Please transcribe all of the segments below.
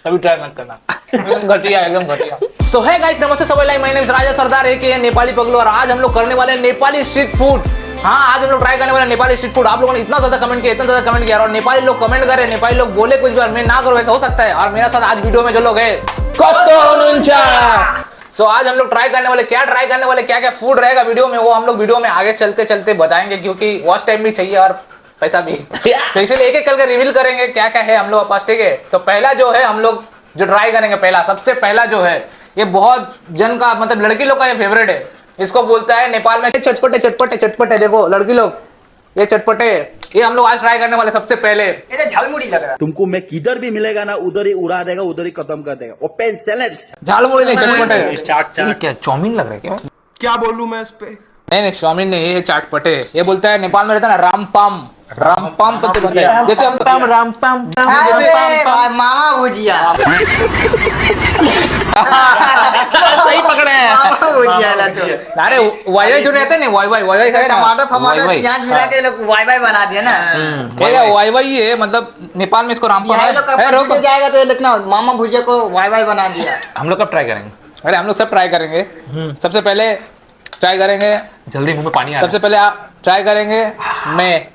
कभी ट्राई मत करना, घटिया एकदम घटिया। सो है गाइस, नमस्ते सबको, माय नेम इज राजा सरदार के नेपाली पगलू, और आज हम लोग करने वाले हैं नेपाली स्ट्रीट फूड। हाँ, आज हम लोग ट्राई करने वाले नेपाली स्ट्रीट फूड। आप लोगों ने इतना ज्यादा कमेंट किया और नेपाली लोग कमेंट करे, नेपाली लोग बोले कुछ बार, मैं ना करूँ ऐसा हो सकता है। और मेरे साथ आज वीडियो में जो लोग है सो आज हम लोग ट्राई करने वाले, क्या क्या फूड रहेगा वीडियो में, वो हम लोग वीडियो में आगे चलते चलते बताएंगे, क्योंकि वॉच टाइम भी चाहिए और पैसा भी। तो इसीलिए एक एक करके रिवील करेंगे क्या क्या है हम लोग पास, ठीक है। तो पहला जो है हम लोग जो ट्राई करेंगे, सबसे पहला जो है, ये बहुत जन का मतलब लड़की लोग का ये फेवरेट है। इसको बोलता है नेपाल में चटपटे। देखो लड़की लोग, ये चटपटे, ये हम लोग आज ट्राई करने वाले सबसे पहले। ये तो झालमुड़ी लग रहा है तुमको, मैं किधर भी मिलेगा ना उधर ही उड़ा देगा, उधर ही खत्म कर देगा। Open challenge. झालमुड़ी नहीं, चटपटे। चाट क्या चाउमीन लग रहा है क्या बोलूं मैं इस पे? नहीं चाउमीन नहीं, ये चाटपटे। ये बोलता है नेपाल में रहता है ना रामपाम तो बोलते हैं, जैसे हम रामपाम मामा भुजिया। सही पकड़े हैं। मामा भुजिया लाचो। अरे वाई जो रहते हैं ना, वाई टमाटर प्याज मिला के लोग वाई बना दिया ना। वाई है, मतलब नेपाल में इसको रामपाम है। जाएगा तो लिखना मामा भुजिया को वाई बना दिया। हम लोग कब ट्राई करेंगे? अरे हम लोग सब ट्राई करेंगे। सबसे पहले ट्राई करेंगे, जल्दी मुंह में पानी आ रहा है। सबसे पहले आप ट्राई करेंगे मैं।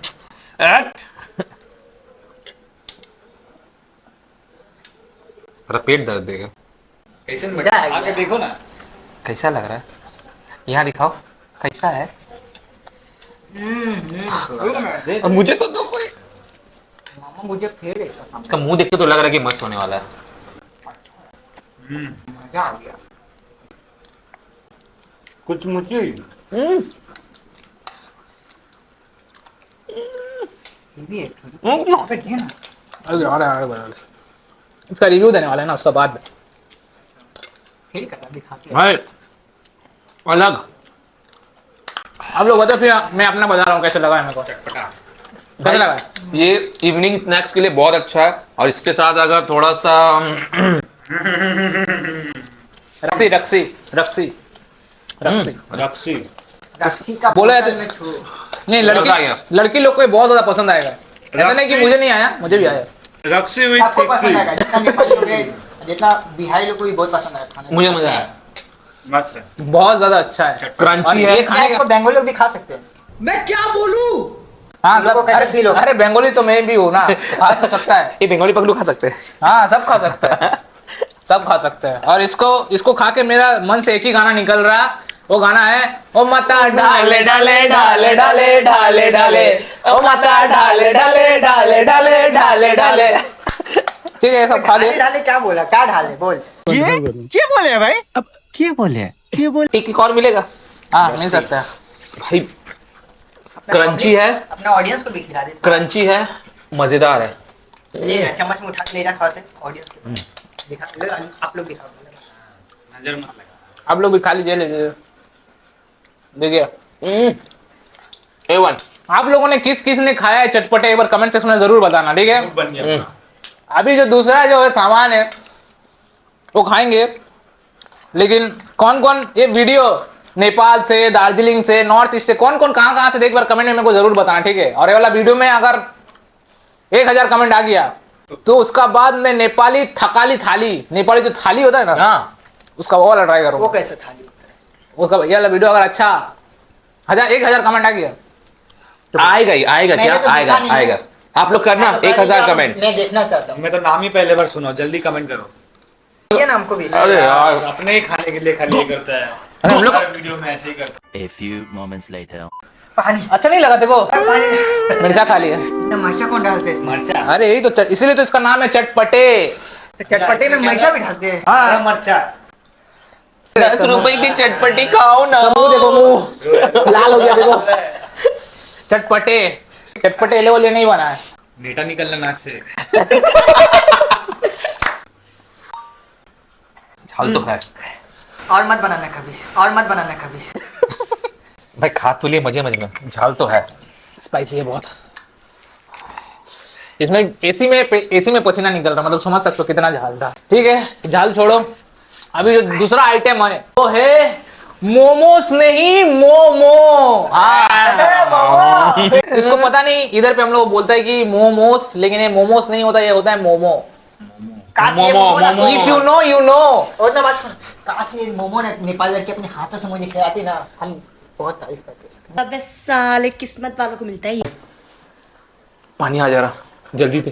पेट दर्द देगा। कैसे आके देखो ना कैसा लग रहा है, यहाँ दिखाओ कैसा है। और मुझे तो दो कोई। मामा भुजिया फेल है। इसका मुंह देख के तो लग रहा है कि मस्त होने वाला है। मजा आ गया। कुछ मुझे इसका रिव्यू देने वाला है ना, उसका बाद फेल कर दिखाते भाई अलग। आप लोग बताओ, फिर मैं अपना बता रहा हूँ कैसे लगा है मेरे को। कैसे लगा है? ये इवनिंग स्नैक्स के लिए बहुत अच्छा है, और इसके साथ अगर थोड़ा सा रक्सी रक्सी का बोला है तो नहीं, लड़की लोग को बहुत ज्यादा पसंद आएगा। ऐसा नहीं कि मुझे नहीं आया, मुझे भी आया। रक्सी हुई आपको पसंद आएगा, जितना नेपाली लोग है, जितना बिहारी लोग को भी बहुत पसंद आया खाने। मुझे मजा आया। मस्त है, बहुत ज्यादा अच्छा है, क्रंची है। ये खाने इसको बंगाली लोग भी खा सकते हैं। मैं क्या बोलूं? हाँ इनको सब। कैसे feel होगा? अरे बंगाली तो मैं भी हूँ ना, खा तो सकता है। ये बंगाली पगलू खा सकते हैं। हाँ सब खा सकता है, सब खा सकते हैं। और इसको खा के मेरा मन से एक ही गाना निकल रहा, वो गाना है ओ माता ढाले ढाले ढाले ढाले ढाले ढाले, ओ माता ढाले ढाले ढाले ढाले ढाले ढाले। ठीक है, सब खा ले। ढाले क्या बोला? क्या ढाले बोल? क्या बोले भाई? अब क्या बोले? एक और मिलेगा? हाँ मिल सकता है भाई क्रंची है, अपना ऑडियंस को भी खिला दे। क्रंची है, मजेदार है। ये चम्मच में उठा के ले जा थोड़ा से ऑडियंस को दिखा। आप लोग दिखाओ, नजर मत लगा। आप लोग भी खा लीजिए, लीजिए। देखिए A1। आप लोगों ने किस किस ने खाया है चटपटे, एक बार कमेंट सेक्शन में जरूर बताना, ठीक है। बन गया। अभी जो दूसरा जो है सामान है वो खाएंगे, लेकिन कौन कौन ये वीडियो नेपाल से, दार्जिलिंग से, नॉर्थ ईस्ट से, कौन कौन कहाँ से देख बार कमेंट में मेरे को जरूर बताना, ठीक है। और ये वाला वीडियो में अगर 1000 कमेंट आ गया तो उसका बाद में नेपाली थकाली थाली, नेपाली जो थाली होता है ना, हाँ उसका वो वाला ट्राई करूँगा। वो कैसे थाली होता है? उसका ये वाला वीडियो अगर अच्छा 1000 कमेंट आ गया आएगा ही, आएगा मैंने क्या तो देखा आएगा नहीं है। आएगा। आप लोग करना 1000 कमेंट। मैं देखना चाहता हूँ। मैं तो नाम ही पहले बार सुना, जल्दी कमेंट करो। ये ना हमको भी। अरे यार अपने ही खाने के लिए खाली ये करता है। अरे हम लोग हर वीडियो में ऐसे ही करता A few moments later. पानी अच्छा नहीं लगा देखो, पानी। मिर्चा खा लिया। इतना मिर्चा कौन डालते हैं है। इसमें? मरचा, अरे यही तो इसीलिए तो इसका नाम है चटपटे। तो चटपटे में मिर्चा भी डालते हैं। हाँ मरचा। 10 रुपए की चटपटी खाओ ना। मुंह देखो, मुंह लाल हो गया देखो। चटपटे लेवल ये नहीं बना है। नेटा निकलना नाक से। झाल तो है और मत बनाना कभी। भाई, खा तो लिए मजे में, झाल तो है। स्पाइसी है बहुत। इसमें एसी में पसीना निकल रहा, मतलब समझ सकते हो कितना झाल था। ठीक है, झाल छोड़ो। अभी जो दूसरा आइटम है वो है मोमोस, नहीं मोमो। इसको पता नहीं, इधर पे हम लोग बोलता है कि मोमोस, लेकिन ये मोमोस नहीं होता, ये होता है मोमो। काश ये मोमो, मोमो ना- momo. If you know you know. और ना बात सुन, काश ये मोमो ना नेपाल लड़के अपने हाथों से मुझे खिलाती ना, हम बहुत तारीफ करते उसकी। अबे साले किस्मत वालों को मिलता है ये। पानी आ जा रहा जल्दी से।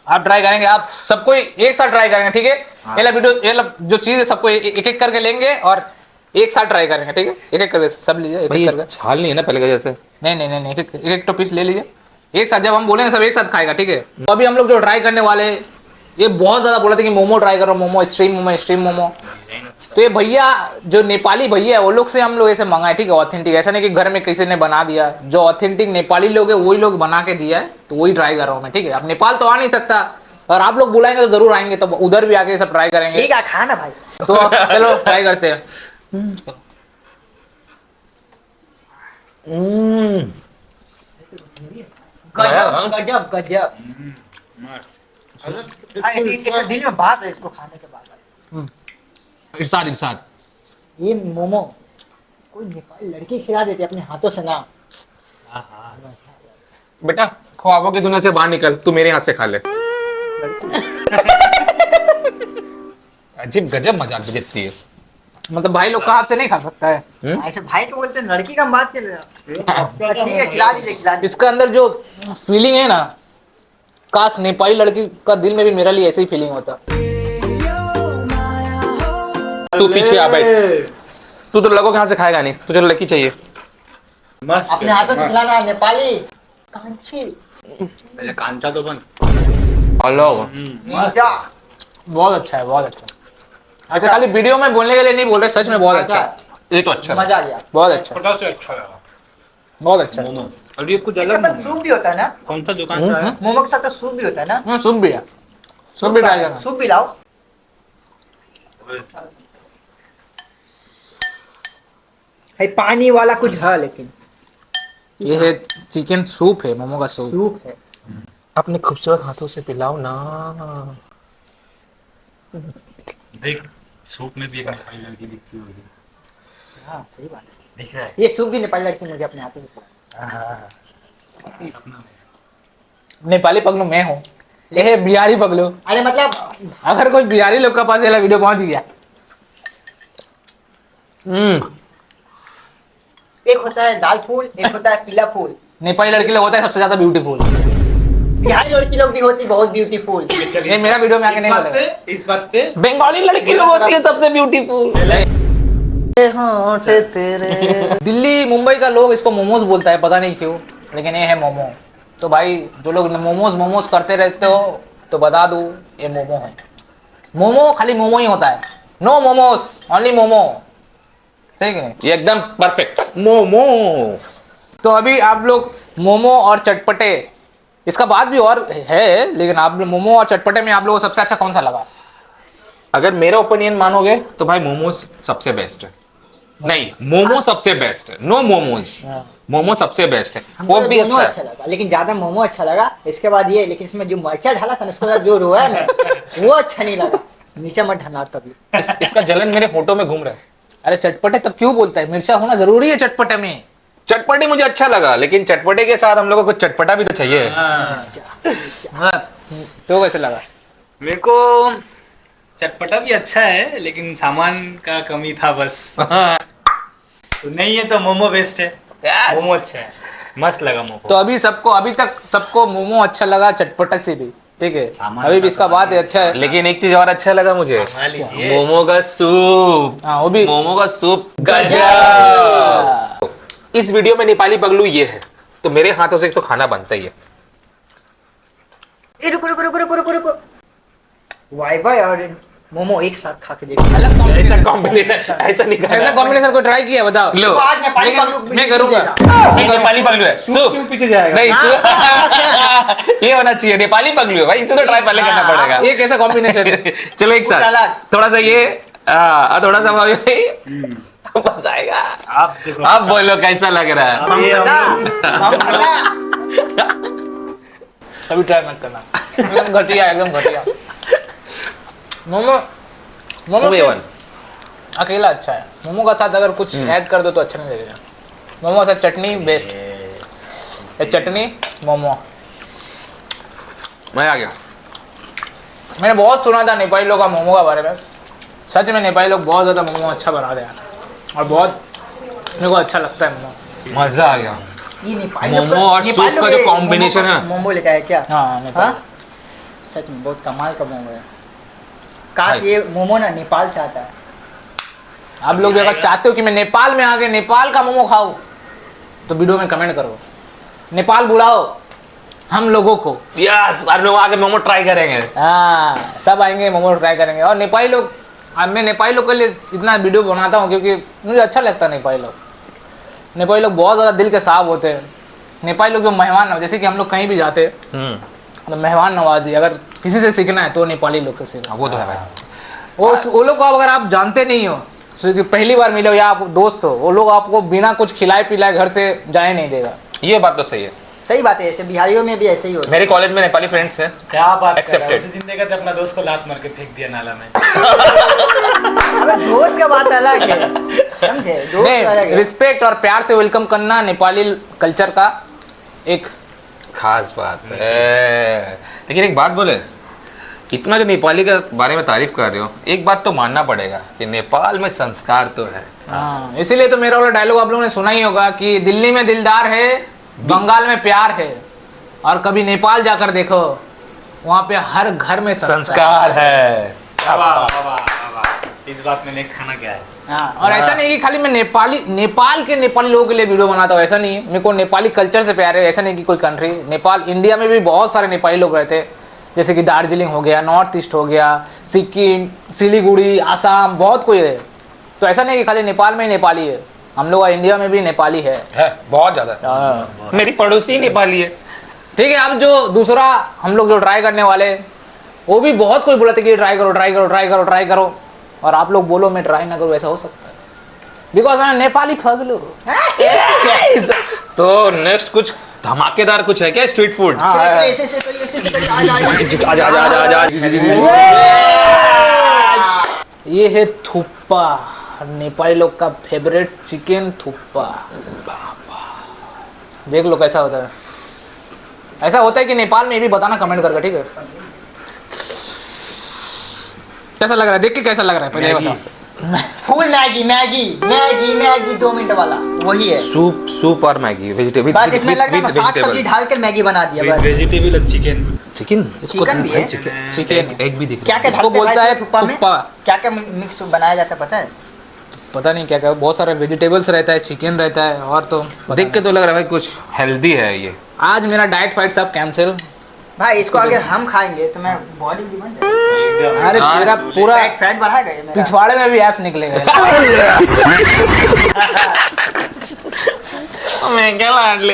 आप ट्राई करेंगे, आप सबको एक साथ ट्राई करेंगे, ठीक है? ये ला वीडियो, ये ला जो चीज है सबको एक एक करके लेंगे और एक साथ ट्राई करेंगे, ठीक है? एक एक करके सब लीजिए, एक भाई एक ये करके। छाल नहीं है ना पहले का जैसे। नहीं नहीं नहीं नहीं, एक एक तो पीस ले लीजिए एक साथ। जब हम बोलेंगे सब एक साथ खाएगा, ठीक है? तो अभी हम लोग जो ट्राई करने वाले, ये बहुत ज्यादा बोले थे कि मोमो ट्राई करो, मोमो स्ट्रीम मोमो। तो ये भैया जो नेपाली भैया है वो लोग से हम लोग ऐसे मंगाए, ठीक है? ऑथेंटिक, ऐसा नहीं कि घर में किसी ने बना दिया। जो ऑथेंटिक नेपाली लोग है वही लोग बना के दिया है, तो वही ट्राई कर रहा हूँ मैं, ठीक है? अब नेपाल तो आ नहीं सकता, और आप लोग बुलाएंगे तो जरूर आएंगे, तो उधर भी आके सब ट्राई करेंगे। ठीक है, खा ना भाई। तो चलो ट्राई करते हैं। गजब गजब गजब। दिल में बात है इसको खाने के बाद। इरशाद ये मोमो कोई नेपाली लड़की खिला देती अपने हाथों से ना। बेटा ख्वाबों की दुनिया से बाहर निकल, तू मेरे हाथ से खा ले। अजीब गजब मजाक बेइज्जती है। मतलब भाई लोग का हाथ से नहीं खा सकता है। ऐसे भाई को बोलते हैं, लड़की का हम बात कर रहे हैं। ठीक है, खिला दीजिए खिला दीजिए। इसका अंदर जो फीलिंग है ना, काश नेपाली लड़की का दिल में भी मेरा लिए ऐसे ही फीलिंग होता। तू पीछे आ बैठ, तू तो लोगों के हाथ से खाएगा नहीं, तुझे लड़की चाहिए। मस्त अपने हाथों से खिलाना नेपाली कांची। पहले कांचा तो बन। हेलो मजा। बहुत अच्छा है, बहुत अच्छा। अच्छा, खाली वीडियो में बोलने के लिए नहीं बोल रहे, सच में बहुत अच्छा है। ये तो अच्छा है। मजा आ गया। बहुत अच्छा, छोटा से अच्छा लगा बहुत अच्छा। मोमो। और ये कुछ इसके अलग साथ सूप भी होता है ना, कौन सा दुकान का है? मोमो के साथ तो सूप भी होता है ना। सूप भी है, सूप भी ट्राई करना। सूप भी लाओ। है पानी वाला कुछ है, लेकिन ये है चिकन सूप है, मोमो का सूप। सूप है। अपने खूबसूरत हाथों से पिलाओ ना। देख सूप में भी एक नेपाली लड़की दिखती होगी। हाँ सही बात है। दिख रहा है। ये सूप भी नेपाली लड़की मुझे अपने हाथों से खिलाया। सपना में। नेपाली पगलू मैं हूँ, ये है बिहारी पगलू। अरे मतलब अगर कोई बिहारी लोग का पास ये वीडियो पहुंच गया, एक होता है लाल फूल, एक होता है पीला फूल। नेपाली लड़की लोग होता है सबसे ज्यादा ब्यूटीफुल। बिहारी लड़की लोग भी होती बहुत ब्यूटीफुल। ये मेरा वीडियो में आके नहीं बोलेगा। इस बात पे बंगाली लड़की लोग होती है सबसे ब्यूटीफुल। दिल्ली मुंबई का लोग इसको मोमोज बोलता है, पता नहीं क्यों, लेकिन ये है मोमो। तो भाई जो लोग मोमोज करते रहते हो तो बता दूं, ये मोमो है। मोमो खाली मोमो ही होता है, नो मोमोस, ओनली मोमो। सही कि नहीं? ये एकदम परफेक्ट मोमो। तो अभी आप लोग मोमो और चटपटे, इसका बाद भी और है, लेकिन आप मोमो और चटपटे में आप लोगों को सबसे अच्छा कौन सा लगा? अगर मेरा ओपिनियन मानोगे तो भाई मोमोज सबसे बेस्ट है। नहीं, मोमो सबसे बेस्ट है, नो मोमोज। मोमो सबसे बेस्ट है, वो भी दोनों अच्छा अच्छा है। लगा, लेकिन ज्यादा मोमो अच्छा लगा। इसके बाद ये, लेकिन इसमें जो मिर्चा डाला था ना, उसके बाद जो रोया है ना, वो अच्छा नहीं लगा। मिर्चा मत डालना कभी। इसका जलन मेरे होठों में घूम रहा है। अरे चटपटे तब क्यों बोलता है? मिर्चा होना जरूरी है चटपटे में। चटपटे मुझे अच्छा लगा, लेकिन चटपटे के साथ हम लोगों को कुछ चटपटा भी तो चाहिए। तो कैसे लगा? मेरे को चटपटा भी अच्छा है, लेकिन सामान का कमी था बस। तो नहीं है तो मोमो बेस्ट है। मोमो अच्छा है, मस्त लगा मोमो। तो अभी तक सबको मोमो अच्छा लगा चटपटा से भी, ठीक है? सामान अभी भी का इसका तो बात है अच्छा है। लेकिन एक चीज और अच्छा लगा मुझे, मान लीजिए। मोमो का सूप। हाँ वो भी। मोमो का सूप गजब। इस वीडियो में नेपाली पगलू ये है, तो मेरे हाथों से तो खाना बनता ही है। ए रुको रुको रुको रुको रुको रुको। वाई वाई और मोमो एक साथ खा के देखो। ऐसा कॉम्बिनेशन ऐसा नहीं ऐसा करना। कॉम्बिनेशन को ट्राई किया, बताओ। लो, तो आज नेपाली पगलू मैं करूंगा। ये नेपाली पगलू है, सूप क्यों पीछे जाएगा? नहीं सूप ये होना चाहिए, नेपाली पगलू है भाई, इसे तो ट्राई पहले करना पड़ेगा। ये कैसा कॉम्बिनेशन है? चलो एक साथ अलग। थोड़ा सा ये थोड़ा सा भाई बस आएगा। आप देखो। अब बोलो कैसा लग रहा है? अब ये कभी ट्राई मत करना, एकदम घटिया, एकदम घटिया। मोमो मोमो Only सिर्फ one. अकेला अच्छा है, मोमो का साथ अगर कुछ ऐड कर दो तो अच्छा नहीं लगेगा। मोमो के साथ चटनी बेस्ट। ये चटनी मोमो। मैं आ गया। मैंने बहुत सुना था नेपाली लोग का मोमो का बारे में। सच में नेपाली लोग बहुत ज़्यादा मोमो अच्छा बनाते हैं और बहुत मेरे को अच्छा लगता है मोमो। मजा आ गया। ये नेपाल मोमो और सूप का जो combination है। मोमो लेके आया क्या? हाँ नेपाल। हाँ? सच में बहुत कमाल का मोमो है। काश ये मोमो ना नेपाल से आता है। आप लोग अगर चाहते हो कि मैं नेपाल में आके नेपाल का मोमो खाऊं तो वीडियो में कमेंट करो, नेपाल बुलाओ हम लोगों को। यस, हम लोग आके मोमो ट्राई करेंगे। हाँ सब आएंगे, मोमो ट्राई करेंगे। और नेपाली लोग, अब मैं नेपाली लोग के लिए इतना वीडियो बनाता हूँ क्योंकि मुझे अच्छा लगता है नेपाली लोग। नेपाली लोग बहुत ज़्यादा दिल के साफ होते हैं। नेपाली लोग जो मेहमान, जैसे कि हम लोग कहीं भी जाते हैं तो मेहमान नवाजी अगर किसी से सीखना है तो नेपाली लोग से सीखना। वो तो है भाई। वो लोग को अगर आप जानते नहीं हो, जैसे कि पहली बार मिले हो या आप दोस्त हो, वो लोग आपको बिना कुछ खिलाए पिलाए घर से जाने नहीं देगा। ये बात तो सही है। सही बात है, ऐसे बिहारियों में भी ऐसे ही होता है। मेरे कॉलेज में नेपाली फ्रेंड्स हैं। क्या बात कर रहा है? Accepted. उसी दिन देखा था अपना दोस्त को लात मार के फेंक दिया नाला में। अबे दोस्त का बात अलग है, समझे? दोस्त अलग नहीं, है। रिस्पेक्ट और प्यार से वेलकम करना नेपाली कल्चर का एक खास बात है। लेकिन एक बात बोले, इतना जो नेपाली के बारे में तारीफ कर रहे हो, एक बात तो मानना पड़ेगा कि नेपाल में संस्कार तो है। हाँ, इसीलिए तो मेरा वाला डायलॉग आप लोगों ने सुना ही होगा कि दिल्ली में दिलदार है, बंगाल में प्यार है, और कभी नेपाल जाकर देखो वहाँ पे हर घर में संस्कार है। वाह, वाह, वाह, वाह। इस बात में नेक्स्ट खाना क्या है? हाँ, और ऐसा नहीं कि खाली मैं नेपाल के नेपाली लोगों के लिए वीडियो बनाता हूँ, ऐसा नहीं है। मेरे को नेपाली कल्चर से प्यार है, ऐसा नहीं कि कोई कंट्री। नेपाल, इंडिया में भी बहुत सारे नेपाली लोग रहते हैं, जैसे कि दार्जिलिंग हो गया, नॉर्थ ईस्ट हो गया, सिक्किम, सिलीगुड़ी, आसाम, बहुत कोई है। तो ऐसा नहीं कि खाली नेपाल में ही नेपाली है, हम लोग इंडिया में भी नेपाली है। बहुत ज्यादा। मेरी पड़ोसी नेपाली है। ठीक है, अब जो दूसरा हम लोग जो ट्राई करने वाले, वो भी बहुत कोई बोला था कि ट्राई करो ट्राई करो ट्राई करो ट्राई करो, और आप लोग बोलो मैं ट्राई ना करूँ, ऐसा हो सकता है? बिकॉज मैं नेपाली फगलू। तो नेक्स्ट कुछ धमाकेदार कुछ है क्या स्ट्रीट फूड? हाँ, चलो, ऐसे करिए, ऐसे करिए, आ जा। ये है थुप्पा, नेपाली लोग का फेवरेट चिकन थुप्पा। देख लो कैसा होता है। ऐसा होता है कि नेपाल में, ये भी बताना कमेंट करके, ठीक है? कैसा लग रहा है देख के? कैसा लग रहा है पहले ये बताओ। Full Maggi Maggi Maggi Maggi 2 minute वाला वही है। सूप और मैगी वेजिटेबल। बस इसमें लग रहा है ना, साग सब्जी ढाल कर मैगी बना दिया बस। वेजिटेबल और चिकन। चिकन, इसको चिकन भी है। चिकन एग भी दिख क्या रहा क्या इसको ढालते बोलता हैं है भाई थुप्पा में? थुप्पा। क्या क्या मिक्स बनाया जाता है पता है? पता नहीं क्या क्या, बहुत सारे वेजिटेबल्स रहता है, चिकन रहता है, और तो है। देख के तो लग रहा है भाई कुछ हेल्दी है ये। आज मेरा डाइट फाइट सब कैंसिल। भाई इसको अगर हम खाएंगे तो मैं बॉडी भी बन जाएगा। अरे हाँ, तेरा पूरा फैट बढ़ाएगा ये मेरा। पिछवाड़े में भी एप्स निकलेगा। मैं क्या लाडली,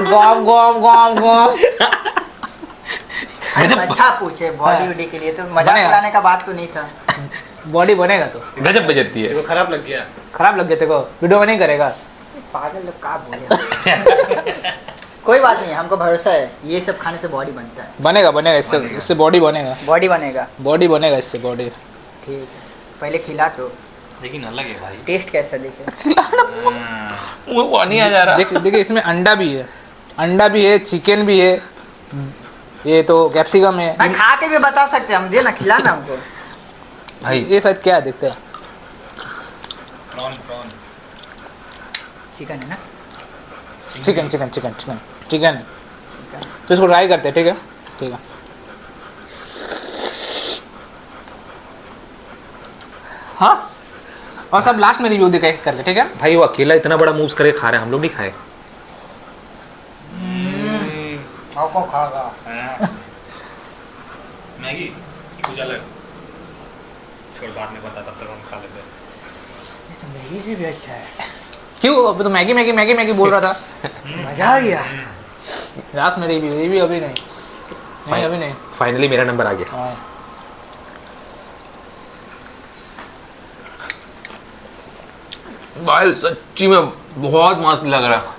गॉम गॉम गॉम गॉम। अच्छा पूछे बॉडी वॉडी के लिए, तो मजाक बनेगा। उड़ाने का बात तो नहीं था। बॉडी बनेगा तो गजब बजती है। वो खराब लग गया। खराब लग गया तेरे को, वीडियो में नहीं करेगा। पागल लोग का बोले। कोई बात नहीं, हमको भरोसा है ये सब खाने से बॉडी बनता है। बनेगा बनेगा, इससे बॉडी बनेगा, बॉडी बनेगा। बॉडी बनेगा इससे बॉडी। ठीक है, पहले खिला तो लेकिन अलग है भाई। टेस्ट कैसा देखे। मुंह पानी आ जा रहा। देखिए इसमें अंडा भी है, अंडा भी है, चिकन भी है, ये तो कैप्सिकम है। भाई खा के भी बता सकते हैं हम, दे ना खिलाना हमको। भाई ये शायद क्या है देखते हैं। प्रॉन चिकन है ना? Chicken chicken chicken chicken chicken है, तो इसको ट्राई करते हैं, ठीक है? ठीक है। हाँ, और सब लास्ट में रिव्यू दिखाए करके, ठीक है? भाई वो अकेला इतना बड़ा मूव्स करके खा रहे हैं, हम लोग नहीं खाए। आपको खागा। मैगी कुछ अलग। छोड़, बाद में बता, तब तक हम खा लेते हैं। ये तो मैगी से भी अच्छा है। क्यों? अब तो मैगी मैगी मैगी मैगी बोल रहा था। मजा आ गया। लास्ट में रिव्यू अभी नहीं अभी नहीं। फाइनली मेरा नंबर आ गया। हाँ। भाई सच्ची में बहुत मस्त लग रहा है।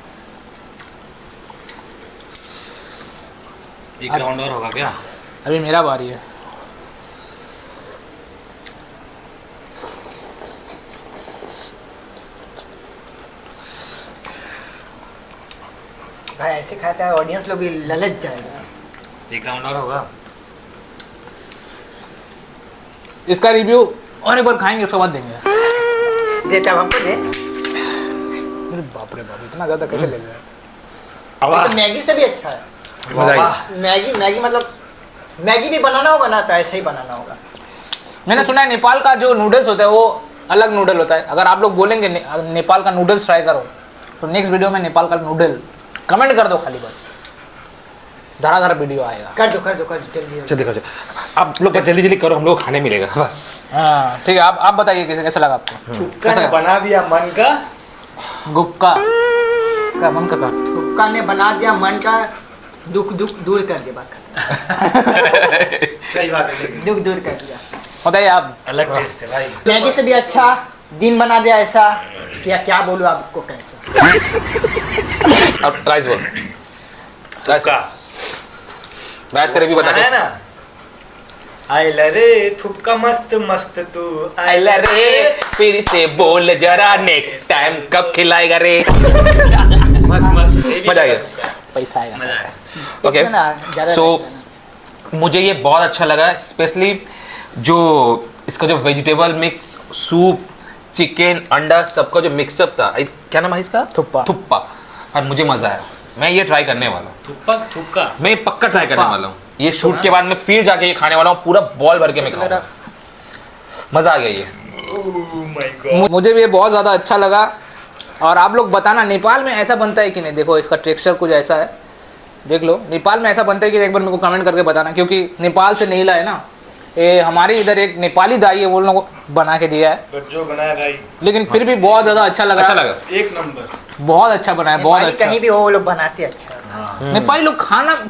एक राउंड और होगा क्या? अभी मेरा बारी है। भाई ऐसे खाता है ऑडियंस लोग भी ललच जाएगा। एक राउंड और होगा। इसका रिव्यू और एक बार खाएंगे उसके बाद देंगे। देता हूँ हमको दे। अरे बाप रे बाप, इतना ज्यादा कैसे ले गए? ये तो मैगी से भी अच्छा है। मजा आई। मैगी मतलब मैगी भी बनाना होगा ना तो ऐसे ही बनाना होगा। मैंने सुना है नेपाल का जो नूडल्स होता है वो अलग नूडल होता है। अगर आप लोग बोलेंगे नेपाल का नूडल्स ट्राई करो तो नेक्स्ट वीडियो में नेपाल का नूडल कमेंट कर दो खाली, बस धड़ाधड़ वीडियो आएगा। कर दो जल्दी। जल्दी करो। आप लोग बस जल्दी करो, हम लोग को खाने मिलेगा बस। हाँ ठीक है, आप बताइए कैसा लगा आपको? थुक्का ने बना दिया मन का गुक्का का मन का हुक्का ने बना दिया मन का दुख दूर कर दिया। बात सही बात है। दुख दूर कर दिया। बताइए आप। अलग टेस्ट है भाई। मैगी से भी अच्छा दिन बना दिया ऐसा क्या बोलूं आपको कैसा। अब राइस बोल। राइस थुक्का राइस का रिव्यू बता है कैसे? ना। आइला रे थुक्का मस्त मस्त तू आइला रे फिर से बोल जरा, नेक्स्ट टाइम कब खिलाएगा रे? मस्त मस्त ये भी मजा आ गया। थुक्का। पैसा आएगा। मजा आया। ओके इतना ना, ज़्यादा सो नहीं मुझे ये बहुत अच्छा लगा, स्पेशली जो इसका जो वेजिटेबल मिक्स, सूप, चिकन, अंडा सबका जो मिक्सअप था। क्या नाम है इसका? थुप्पा। और मुझे मजा आया। मैं ये ट्राई करने वाला हूँ। थुक्का मैं पक्का ट्राई करने वाला हूँ। ये शूट के बाद मैं फिर जाके ये खाने वाला हूँ, पूरा बॉल भर के मैं खाऊंगा। मजा आ गया ये। Oh my God. मुझे भी ये बहुत ज़्यादा अच्छा लगा। और आप लोग बताना नेपाल में ऐसा बनता है कि नहीं। देखो इसका टेक्सचर कुछ ऐसा है, देख लो। नेपाल में ऐसा बनता है कि एक बार मेरे को कमेंट करके बताना, क्योंकि नेपाल से नहीं लाए ना ये। हमारे इधर एक नेपाली दाई है, वो लोगों को बना के दिया है, जो बनाया भाई लेकिन फिर भी बहुत ज़्यादा अच्छा लगा। एक नंबर। बहुत अच्छा बना है, बहुत नेपाली अच्छा। कहीं भी वो लोग बनाते अच्छा। नेपाली लोग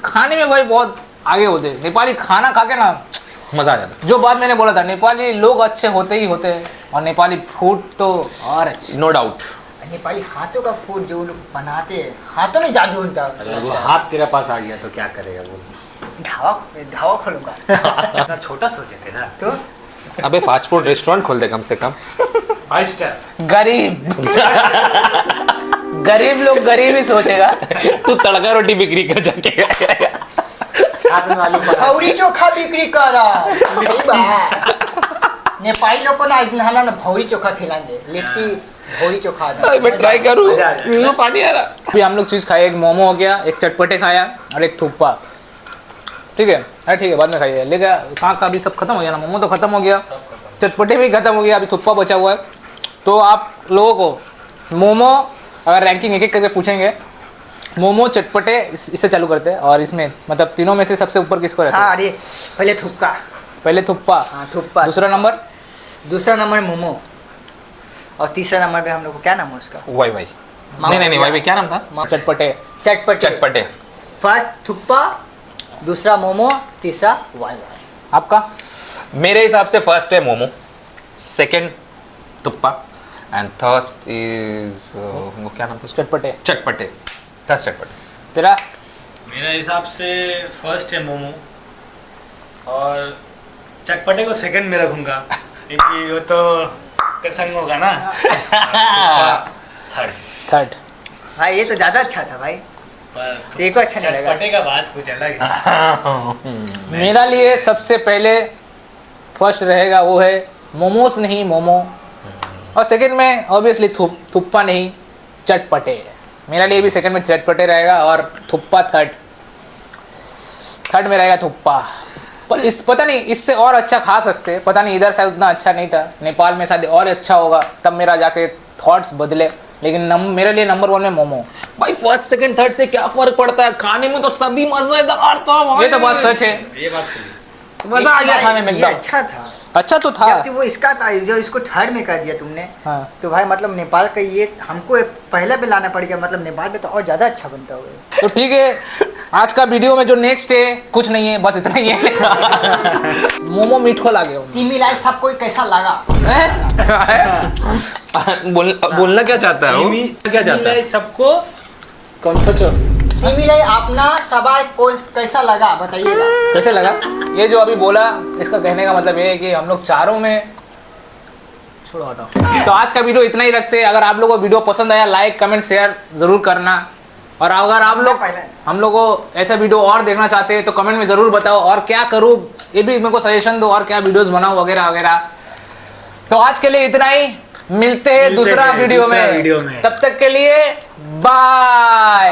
खाने में भाई बहुत आगे होते हैं। नेपाली खाना खा के ना मजा आ जाता। जो बात मैंने बोला था, नेपाली लोग अच्छे होते ही होते हैं, और नेपाली फूड तो और अच्छे। No doubt. नेपाली हाथों का फूड जो लोग बनाते हैं, हाथों में जादू होता है। वो हाथ तेरे पास आ गया तो क्या करेगा वो। ढाबा खोलूंगा। इतना छोटा सोचे थे ना। तो अबे फास्ट फूड रेस्टोरेंट खोल दे कम से कम। 5 स्टार। गरीब गरीब लोग गरीब ही सोचेगा। तू तड़का रोटी बिक्री कर जाके। साथ में आलू पराठा। भौरी चोखा बिक्री कर यही बा। नेपाली लोग को ना इतना ना भौरी चोखा खिलाएंगे। लिट्टी भौरी चोखा मैं ट्राई करूँ। मजा आ जाएगा। मुंह पानी आ रहा। अभी हम लोग चीज़ खाए, एक मोमो हो गया, एक चटपटे खाया और एक थुप्पा। ठीक है, अरे ठीक है, बाद में खाइए। लेकिन कहाँ का अभी सब खत्म हो गया ना। मोमो तो खत्म हो गया, चटपटे भी खत्म हो गया, अभी थुप्पा बचा हुआ है। तो आप लोगों को मोमो अगर रैंकिंग एक एक करके पूछेंगे, मोमो, चटपटे, इससे चालू करते हैं। और इसमें मतलब तीनों में से सबसे ऊपर किसको रहता है? हाँ अरे पहले थुक्का। पहले थुप्पा, हाँ थुक्पा। दूसरा नंबर मोमो। और तीसरा नंबर पे हम लोग को क्या नाम है उसका? Y Y. नहीं वाई वाई क्या नाम था? चटपटे। चटपटे। फर्स्ट थुक्पा, दूसरा मोमो, तीसरा वाई वाई। आपका? मेरे हिसाब से फर्स्ट है मोमो, सेकंड तुप्पा एंड थर्ड इज वो क्या नाम था? चटपटे। चटपटे। थर्ड चटपटे। तेरा? मेरा हिसाब से फर्स्ट है मोमो और चटपटे को सेकंड में रखूंगा क्योंकि वो तो कसंग होगा ना। थर्ड। भाई ये तो ज़्यादा अच्छा था भाई। तेरे को अच्छा नहीं लगा? चटपटे का बात कुछ अलग है। मेरा लिए सबसे पहले फर्स्ट रहेगा वो है मोमोस, नहीं मोमो। और सेकंड में ऑब्वियसली थुप्पा नहीं, चटपटे। मेरा लिए भी सेकंड में चटपटे रहेगा और थुप्पा थर्ड में रहेगा थुप्पा। पर इस पता नहीं इससे और अच्छा खा सकते, पता नहीं इधर शायद उतना अच्छा नहीं था, नेपाल में शायद और अच्छा होगा, तब मेरा जाके थॉट्स बदले। लेकिन मेरे लिए नंबर 1 में मोमो। भाई फर्स्ट सेकंड थर्ड से क्या फर्क पड़ता है? खाने में तो सभी मजेदार था भाई। ये तो बात सच है, ये बात मजा आ गया खाने में ये एकदम। अच्छा था। अच्छा तो था। जब वो इसका था जो इसको थर्ड में कर दिया तुमने। हाँ। तो भाई मतलब नेपाल का ये हमको एक पहले पे लाना पड़ गया। मतलब नेपाल में तो और ज़्यादा अच्छा बनता होगा। तो ठीक है, आज का वीडियो में जो नेक्स्ट है कुछ नहीं है, बस इतना ही है। मोमो मीठो लागे तिमी लाई सब कोई कैसा लगा? बोलना क्या चाहता है वो? क्या चाहता है? सबको कौन सा तिमी लाई अपना सवाल को कैसा लगा बताइएगा। कैसे लगा? ये जो अभी बोला, इसका कहने का मतलब ये है कि हम लोग चारों में छोड़ो हटाओ। तो आज का वीडियो इतना ही रखते हैं। अगर आप लोगों को वीडियो पसंद आया, लाइक कमेंट शेयर ज़रूर करना। और अगर आप लोग हम लोग को ऐसा वीडियो और देखना चाहते हैं तो कमेंट में जरूर बताओ, और क्या करूँ ये भी मेरे को सजेशन दो, और क्या वीडियोस बनाओ वगैरह वगैरह। तो आज के लिए इतना ही, मिलते हैं दूसरा वीडियो में, तब तक के लिए बाय।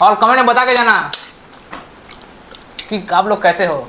और कमेंट में बता के जाना कि आप लोग कैसे हो।